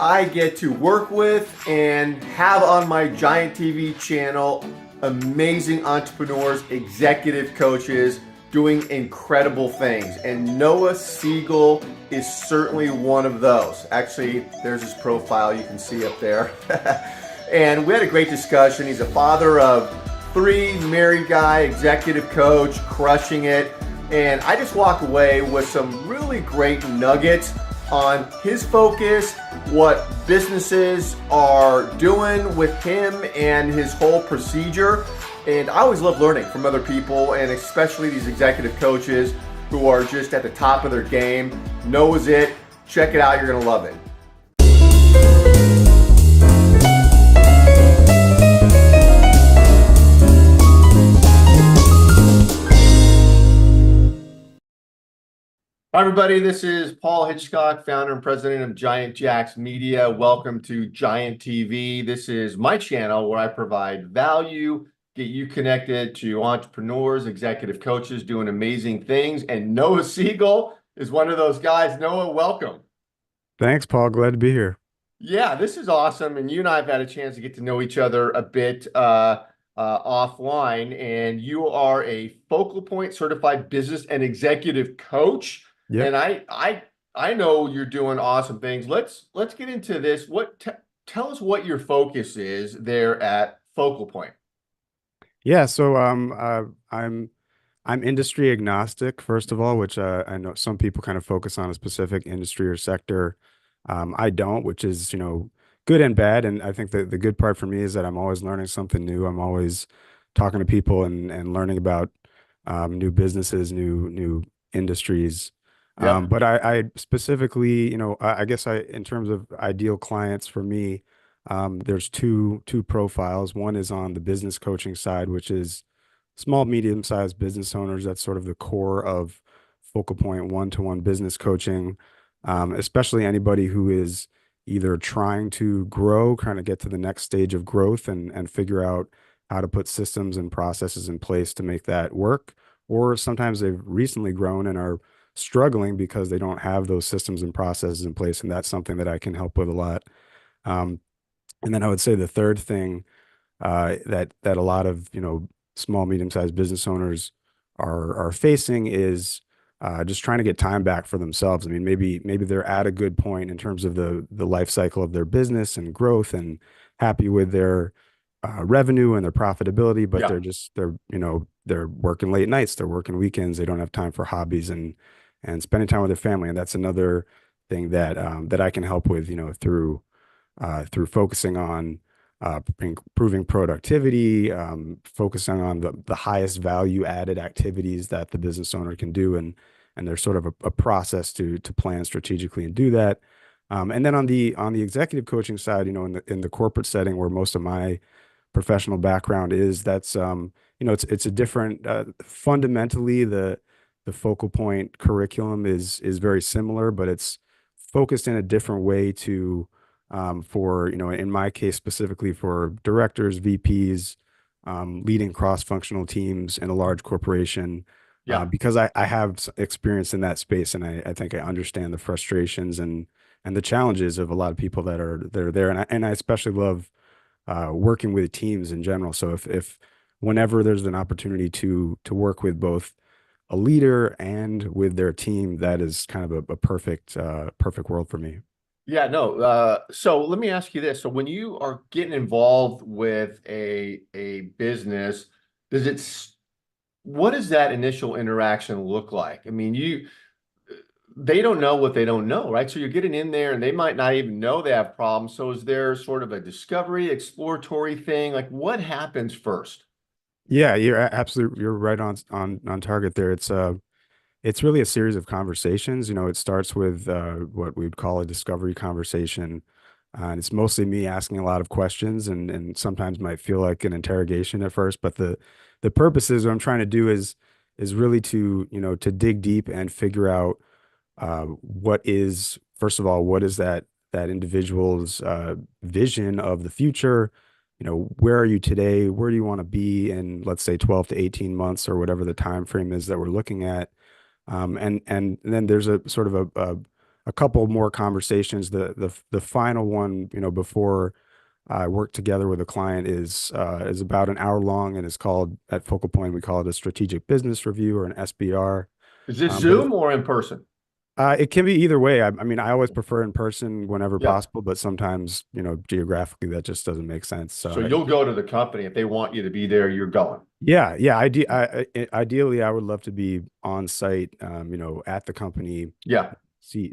I get to work with and have on my Giant TV channel amazing entrepreneurs, executive coaches doing incredible things. And Noah Segal is certainly one of those. Actually, there's his profile you can see up there. And we had a great discussion. He's a father of three, married guy, executive coach, crushing it. And I just walk away with some really great nuggets on his focus, what businesses are doing with him and his whole procedure. And I always love learning from other people, and especially these executive coaches who are just at the top of their game. Knows it. Check it out. You're going to love it. Hi, everybody. This is Paul Hitchcock, founder and president of Giant Jacks Media. Welcome to Giant TV. This is my channel where I provide value, get you connected to entrepreneurs, executive coaches doing amazing things. And Noah Segal is one of those guys. Noah, welcome. Thanks, Paul. Glad to be here. Yeah, this is awesome. And you and I have had a chance to get to know each other a bit offline. And you are a Focal Point certified business and executive coach. Yep. And I know you're doing awesome things. Let's get into this. Tell us what your focus is there at Focal Point. Yeah, so I'm industry agnostic, first of all, which I know some people kind of focus on a specific industry or sector. I don't, which is, good and bad. And I think the good part for me is that I'm always learning something new. I'm always talking to people and learning about new businesses, new industries. Yep. But I specifically, I guess in terms of ideal clients for me, there's two profiles. One is on the business coaching side, which is small, medium-sized business owners. That's sort of the core of Focal Point one-to-one business coaching, especially anybody who is either trying to grow, kind of get to the next stage of growth and figure out how to put systems and processes in place to make that work. Or sometimes they've recently grown and are struggling because they don't have those systems and processes in place. And that's something that I can help with a lot. And then I would say the third thing that a lot of small, medium-sized business owners are facing is just trying to get time back for themselves. I mean, maybe they're at a good point in terms of the life cycle of their business and growth and happy with their revenue and their profitability, but Yeah. they're working late nights, they're working weekends, they don't have time for hobbies and spending time with their family. And that's another thing that I can help with, through focusing on improving productivity, focusing on the highest value added activities that the business owner can do, and there's sort of a process to plan strategically and do that. And then on the executive coaching side, in the corporate setting where most of my professional background is, that's it's a different fundamentally the Focal Point curriculum is very similar, but it's focused in a different way to for, in my case, specifically for directors, VPs, leading cross-functional teams in a large corporation, Yeah. because I have experience in that space, and I think I understand the frustrations and the challenges of a lot of people that are there. And I especially love working with teams in general. So if whenever there's an opportunity to work with both a leader and with their team, that is kind of a perfect world for me. Yeah, no. So let me ask you this. So when you are getting involved with a business, what does that initial interaction look like? I mean, they don't know what they don't know, right? So you're getting in there and they might not even know they have problems. So is there sort of a discovery, exploratory thing? Like what happens first? Yeah, you're right on target there. It's really a series of conversations. It starts with what we would call a discovery conversation. And it's mostly me asking a lot of questions and sometimes might feel like an interrogation at first, but the purpose is what I'm trying to do is really to dig deep and figure out first of all, what is that individual's vision of the future? Where are you today? Where do you want to be in, let's say, 12 to 18 months or whatever the time frame is that we're looking at? And then there's a sort of a couple more conversations. The final one, before I work together with a client is about an hour long, and it's called, at Focal Point, we call it a strategic business review, or an SBR. Is this But Zoom or in person? it can be either way. I mean, I always prefer in person whenever Yeah. possible, but sometimes, geographically that just doesn't make sense. So So you'll go to the company if they want you to be there, you're going. yeah, yeah. Ideally, I would love to be on site, at the company, Yeah.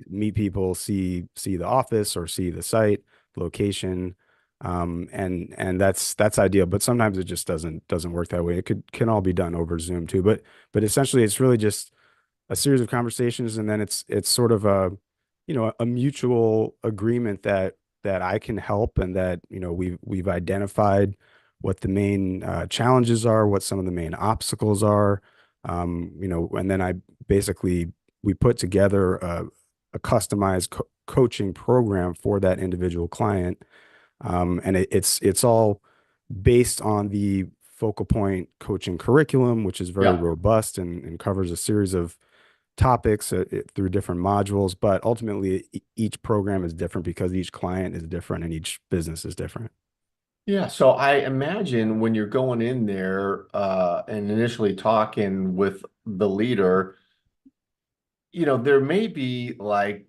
meet people, see the office or see the site, location, and that's ideal. But sometimes it just doesn't work that way. It can all be done over Zoom too. But essentially, it's really just a series of conversations, and then it's sort of a mutual agreement that I can help, and that we've identified what the main challenges are, what some of the main obstacles are, and then I basically we put together a customized coaching program for that individual client, and it's all based on the Focal Point coaching curriculum, which is very Yeah. robust and covers a series of topics through different modules. But ultimately, each program is different because each client is different and each business is different. Yeah. So I imagine when you're going in there and initially talking with the leader, there may be like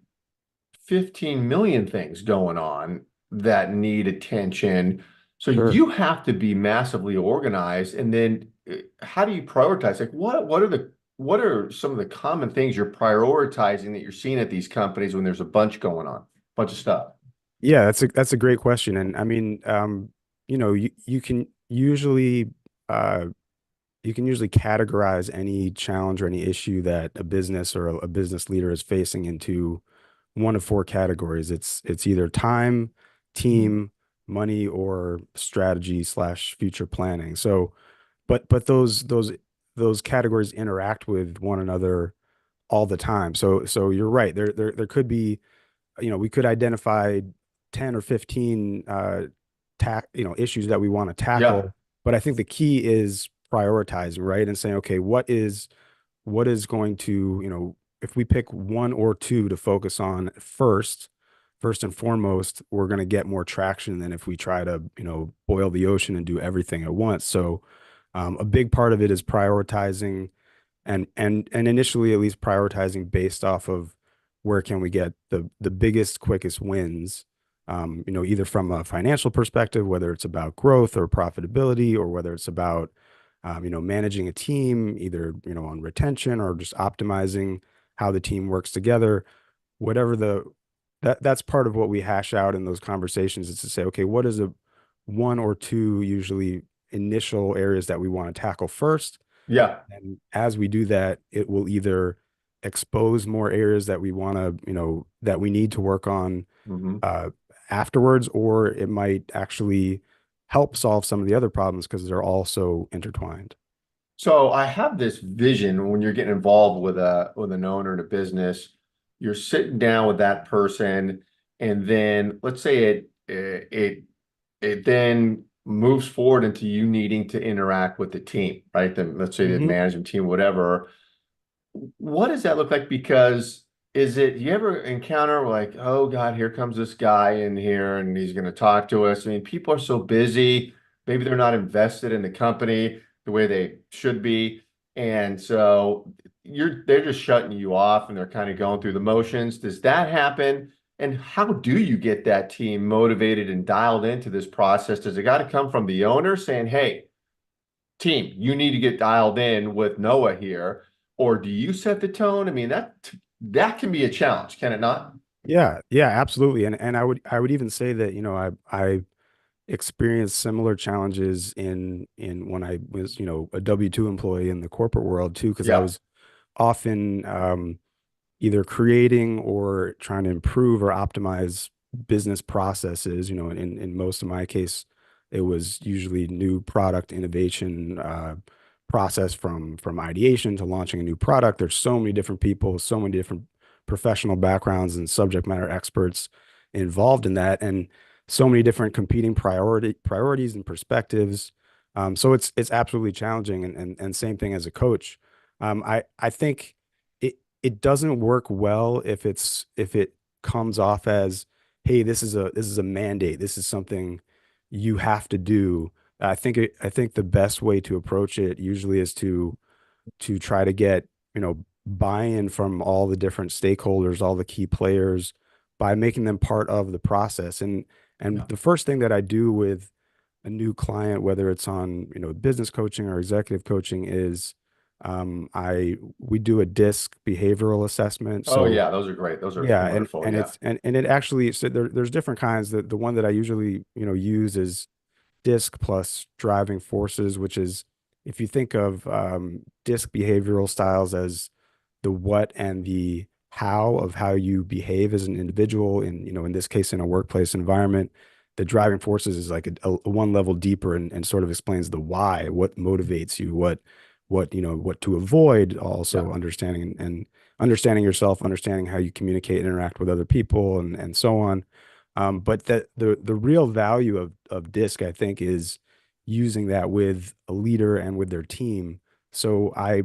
15 million things going on that need attention. So Sure. you have to be massively organized. And then how do you prioritize? Like what are some of the common things you're prioritizing that you're seeing at these companies when there's a bunch going on, bunch of stuff? Yeah, that's a great question. And I mean, uh you can usually categorize any challenge or any issue that a business or a business leader is facing into one of four categories. It's either time, team, money, or strategy slash future planning. So, but those categories interact with one another all the time. So you're right. There could be, we could identify 10 or 15 issues that we want to Yeah. tackle, but I think the key is prioritizing, right? And saying, okay, what is going to, if we pick one or two to focus on first and foremost, we're going to get more traction than if we try to, boil the ocean and do everything at once. So, a big part of it is prioritizing, and initially at least prioritizing based off of where can we get the biggest, quickest wins, either from a financial perspective, whether it's about growth or profitability, or whether it's about managing a team, either on retention or just optimizing how the team works together. Whatever that's part of what we hash out in those conversations, is to say, okay, what is a one or two usually initial areas that we want to tackle first, Yeah. and as we do that, it will either expose more areas that we want to, that we need to work on Hmm. uh, afterwards, or it might actually help solve some of the other problems because they're all so intertwined. So I have this vision when you're getting involved with an owner in a business, you're sitting down with that person, and then let's say it then moves forward into you needing to interact with the team, right? Then let's say the Hmm. management team, whatever. What does that look like? Because is it, you ever encounter like, oh God, here comes this guy in here and he's going to talk to us? I mean, people are so busy. Maybe they're not invested in the company the way they should be. And so they're just shutting you off and they're kind of going through the motions. Does that happen? And how do you get that team motivated and dialed into this process? Does it got to come from the owner saying, hey, team, you need to get dialed in with Noah here, or do you set the tone? I mean, that can be a challenge, can it not? Yeah, yeah, absolutely. And I would even say that, I experienced similar challenges in when I was, a W-2 employee in the corporate world too, because I Yeah, was often either creating or trying to improve or optimize business processes. In most of my case, it was usually new product innovation process from ideation to launching a new product. There's so many different people, so many different professional backgrounds and subject matter experts involved in that, and so many different competing priorities and perspectives. So it's absolutely challenging, and same thing as a coach. I think it doesn't work well if it comes off as, hey, this is a mandate. This is something you have to do. I think the best way to approach it usually is to try to get, buy-in from all the different stakeholders, all the key players by making them part of the process. And Yeah. the first thing that I do with a new client, whether it's on, business coaching or executive coaching, is I we do a DISC behavioral assessment. Oh So yeah, those are great. Those are yeah, wonderful. Yeah. and it actually, so there's different kinds. The one that I usually, use is DISC plus driving forces, which is, if you think of DISC behavioral styles as the what and the how of how you behave as an individual in, in this case, in a workplace environment. The driving forces is like a one level deeper, and sort of explains the why, what motivates you, what, what to avoid, Yeah. also understanding and understanding yourself, understanding how you communicate and interact with other people, and so on. But the real value of DISC, I think, is using that with a leader and with their team. So I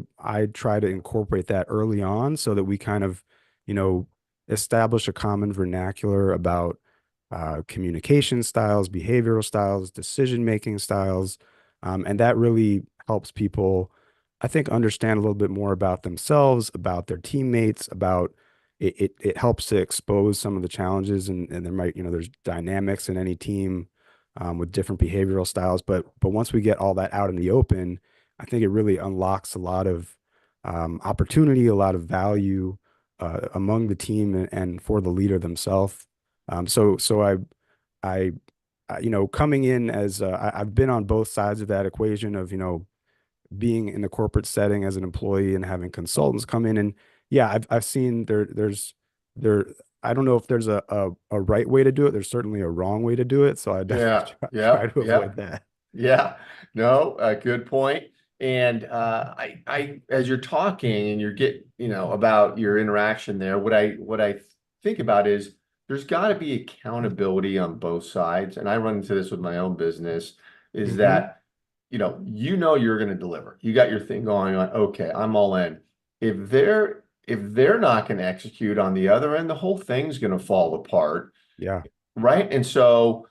try to incorporate that early on so that we kind of, you know, establish a common vernacular about communication styles, behavioral styles, decision-making styles. And that really helps people, I think, understand a little bit more about themselves, about their teammates, about it helps to expose some of the challenges, and there might, there's dynamics in any team with different behavioral styles. But once we get all that out in the open, I think it really unlocks a lot of opportunity, a lot of value among the team, and for the leader themselves. So coming in as I've been on both sides of that equation of, being in the corporate setting as an employee and having consultants come in. And yeah, I've seen there, I don't know if there's a right way to do it. There's certainly a wrong way to do it. So I definitely Yeah. try Yep. to avoid Yep. that. Yeah, no, good point. And as you're talking and you're about your interaction there, what I think about is there's got to be accountability on both sides. And I run into this with my own business, is Hmm. that, you're going to deliver. You got your thing going on. Okay, I'm all in. If they're not going to execute on the other end, the whole thing's going to fall apart, Yeah. right? And so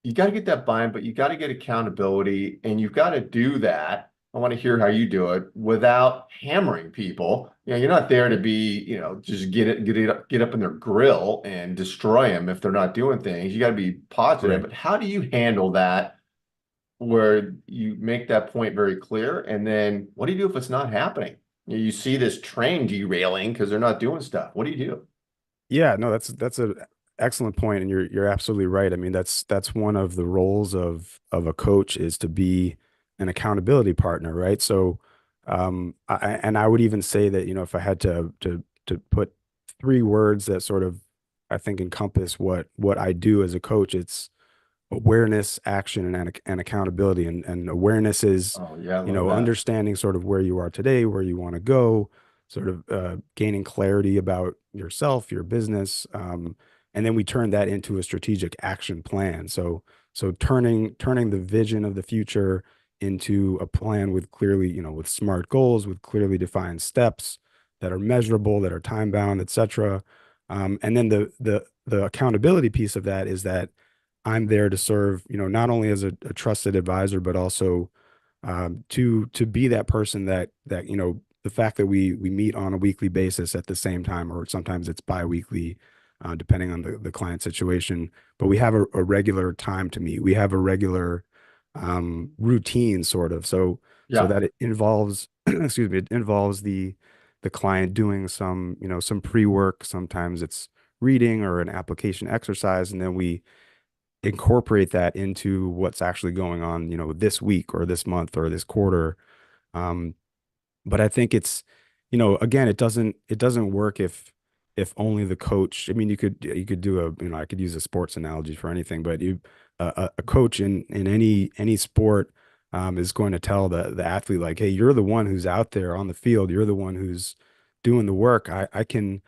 you got to get that buy-in, but you got to get accountability, and you've got to do that. I want to hear how you do it without hammering people. You're not there to be, just get up in their grill and destroy them if they're not doing things. You got to be positive. Right. But how do you handle that where you make that point very clear? And then what do you do if it's not happening? You see this train derailing because they're not doing stuff. What do you do? Yeah, no, that's an excellent point, and you're absolutely right. I mean, that's one of the roles of a coach, is to be an accountability partner, right? So, and I would even say that, if I had to put three words that sort of, I think, encompass what I do as a coach, it's awareness, action, and accountability. And awareness is, Oh, yeah, I love that. understanding sort of where you are today, where you want to go, sort of gaining clarity about yourself, your business, and then we turn that into a strategic action plan. So turning the vision of the future into a plan with clearly, with smart goals, with clearly defined steps that are measurable, that are time bound, etc. And then the accountability piece of that is that I'm there to serve, not only as a trusted advisor, but also to be that person that the fact that we meet on a weekly basis at the same time, or sometimes it's bi-weekly, depending on the client situation. But we have a regular time to meet. We have a regular routine, sort of. So Yeah. that it involves, excuse me, it involves the client doing some, some pre-work. Sometimes it's reading or an application exercise, and then we incorporate that into what's actually going on, this week or this month or this quarter. Um, but I think it's, again, it doesn't work if only the coach. I mean, you could do I could use a sports analogy for anything, but a coach in any sport is going to tell the athlete, like, hey, you're the one who's out there on the field. You're the one who's doing the work. I can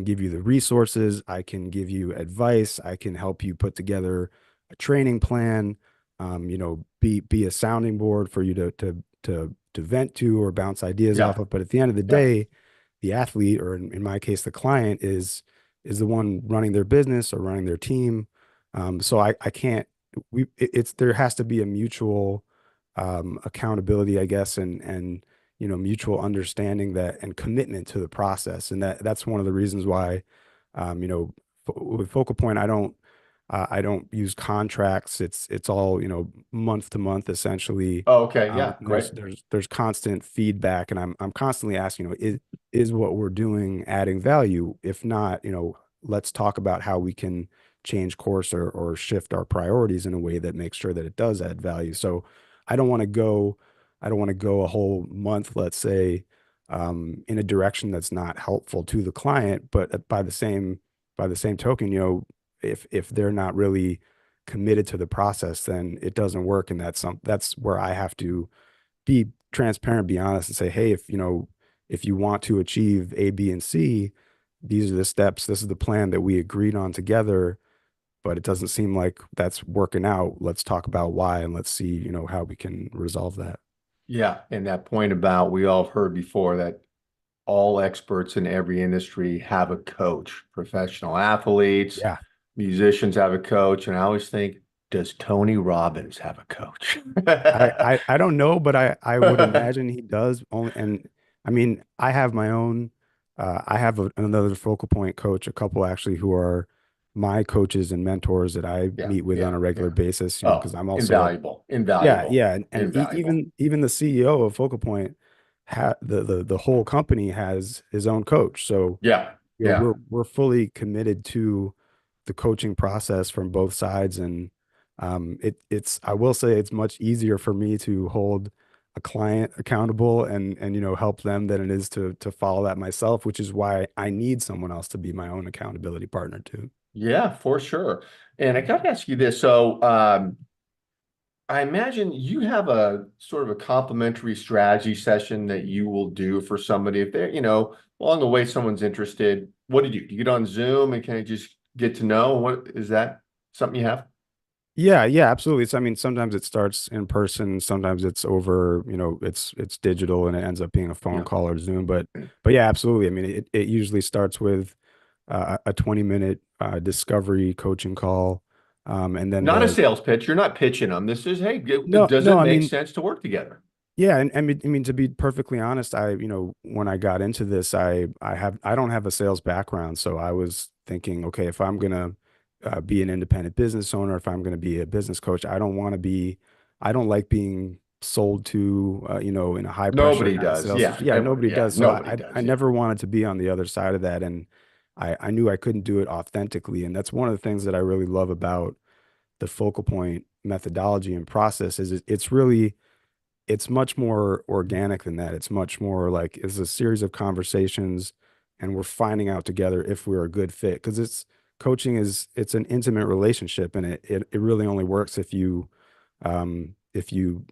give you the resources. I can give you advice. I can help you put together a training plan. Be a sounding board for you to vent to or bounce ideas Yeah. off of. But at the end of the Yeah. day, the athlete, or in my case, the client is the one running their business or running their team. So I can't, it's, there has to be a mutual accountability, I guess, and mutual understanding that and commitment to the process. And that's one of the reasons why, with Focal Point, I don't use contracts. It's all, month to month essentially. Oh, okay. Yeah. And Great. there's constant feedback, and I'm constantly asking, is what we're doing adding value? If not, let's talk about how we can change course or shift our priorities in a way that makes sure that it does add value. So I don't want to go, I don't want to go a whole month, let's say, in a direction that's not helpful to the client. But by the same token, if they're not really committed to the process, then it doesn't work. And that's where I have to be transparent, be honest, and say, hey, if you want to achieve A, B, and C, these are the steps. This is the plan that we agreed on together, but it doesn't seem like that's working out. Let's talk about why and let's see, how we can resolve that. Yeah. And that point about we all have heard before that all experts in every industry have a coach. Professional athletes, Yeah. musicians have a coach. And I always think, does Tony Robbins have a coach? I don't know, but I would imagine he does only. And I mean, I have my own, I have another Focal Point coach, a couple actually who are my coaches and mentors that I Yeah, meet with on yeah, a regular yeah. basis, because Oh, I'm also, invaluable, yeah, invaluable, yeah. And invaluable. even the CEO of Focal Point, the whole company has his own coach. So, Yeah, yeah. we're fully committed to the coaching process from both sides. And it's, I will say, it's much easier for me to hold a client accountable and help them than it is to follow that myself, which is why I need someone else to be my own accountability partner too. Yeah, for sure. And I got to ask you this. So, I imagine you have a sort of a complimentary strategy session that you will do for somebody if they're, along the way someone's interested. What do you do? Do you get on Zoom and can I just get to know? What is that something you have? Yeah, yeah, absolutely. So, I mean, sometimes it starts in person, sometimes it's over, it's digital and it ends up being a phone Yeah. call or Zoom. But yeah, absolutely. I mean, it usually starts with a 20-minute discovery coaching call. And then Not a the sales pitch. You're not pitching them. This is, hey, no, does no, it I make mean, sense to work together? yeah, and I mean, to be perfectly honest, when I got into this, I don't have a sales background, so I was thinking, okay, if I'm gonna be an independent business owner, if I'm gonna be a business coach, I don't like being sold to, in a high pressure Nobody kind of does. sales. Yeah. Yeah, nobody Yeah. does. So Nobody I does. Yeah. never wanted to be on the other side of that, and I knew I couldn't do it authentically, and that's one of the things that I really love about the Focal Point methodology and process is it's really it's much more organic than that. It's much more like it's a series of conversations and we're finding out together if we're a good fit. Because coaching it's an intimate relationship, and it really only works if you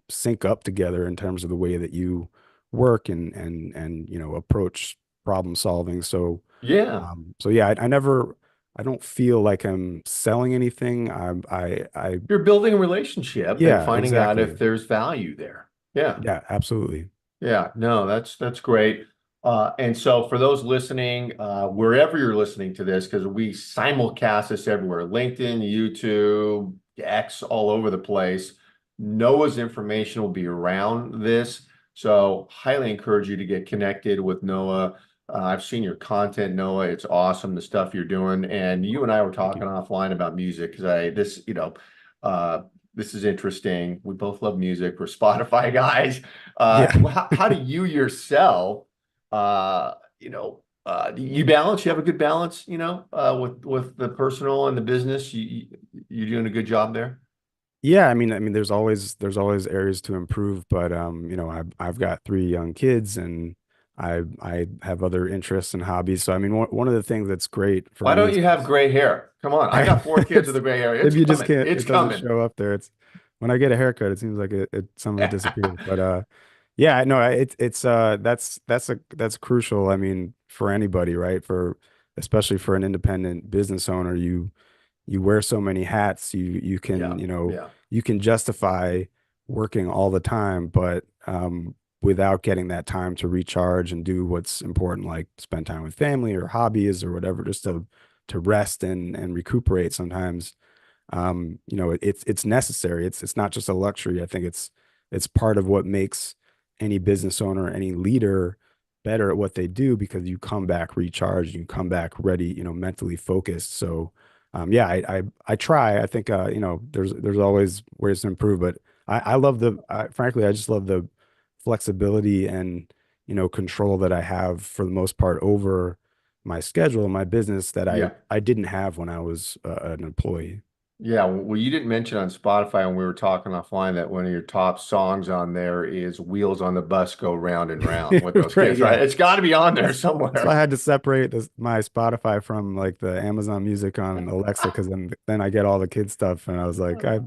sync up together in terms of the way that you work and approach problem solving. So Yeah. so yeah, I don't feel like I'm selling anything. I You're building a relationship and yeah, finding out if exactly. there's value there. Yeah. Yeah, absolutely. Yeah, no, that's great. And so for those listening, wherever you're listening to this, because we simulcast this everywhere, LinkedIn, YouTube, X, all over the place. Noah's information will be around this. So highly encourage you to get connected with Noah. I've seen your content, Noah. It's awesome, the stuff you're doing. And you and I were Thank you. talking offline about music because uh, this is interesting. We both love music. We're Spotify guys. Yeah. How do you yourself, do you balance? You have a good balance, with the personal and the business. You're doing a good job there. Yeah, I mean, there's always areas to improve, but I've got three young kids, and I have other interests and hobbies. So I mean, one of the things that's great for Why me don't is you have gray hair? Come on, I got four kids with it's a gray hair. It's maybe you just coming. can't, It's it doesn't coming. show up there. It's when I get a haircut, it seems like some of it disappears. But yeah, no, it's that's crucial. I mean, for anybody, right? For especially for an independent business owner, you wear so many hats, you can Yeah, yeah, you can justify working all the time, but without getting that time to recharge and do what's important, like spend time with family or hobbies or whatever, just to rest and recuperate sometimes. It's necessary. It's not just a luxury. I think it's part of what makes any business owner, any leader better at what they do, because you come back recharged, you come back ready, mentally focused. So yeah, I try. I think there's always ways to improve, but I love frankly, I just love the flexibility and control that I have for the most part over my schedule and my business that I Yeah. I didn't have when I was an employee. Yeah, well, you didn't mention on Spotify when we were talking offline that one of your top songs on there is Wheels on the Bus Go Round and Round with those Right, kids, yeah. right? It's got to be on there So I somewhere. had to separate my Spotify from like the Amazon Music on Alexa, because then I get all the kid stuff, and I was like, I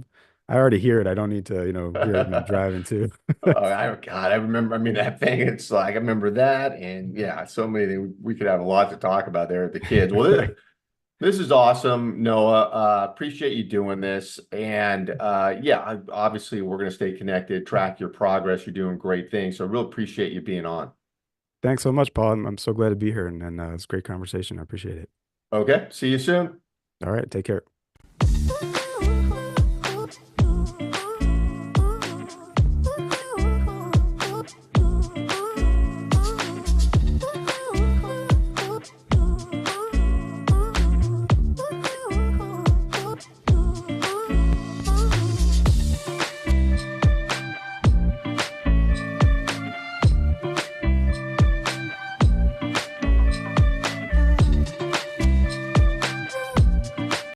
already hear it. I don't need to, hear it when I'm driving too. God, I remember, I mean, that thing, it's like, I remember that. And yeah, so many things. We could have a lot to talk about there at the kids. Well, this is awesome, Noah. Appreciate you doing this. And yeah, obviously, we're going to stay connected, track your progress. You're doing great things. So, I really appreciate you being on. Thanks so much, Paul. I'm so glad to be here, and it's a great conversation. I appreciate it. Okay, see you soon. All right, take care.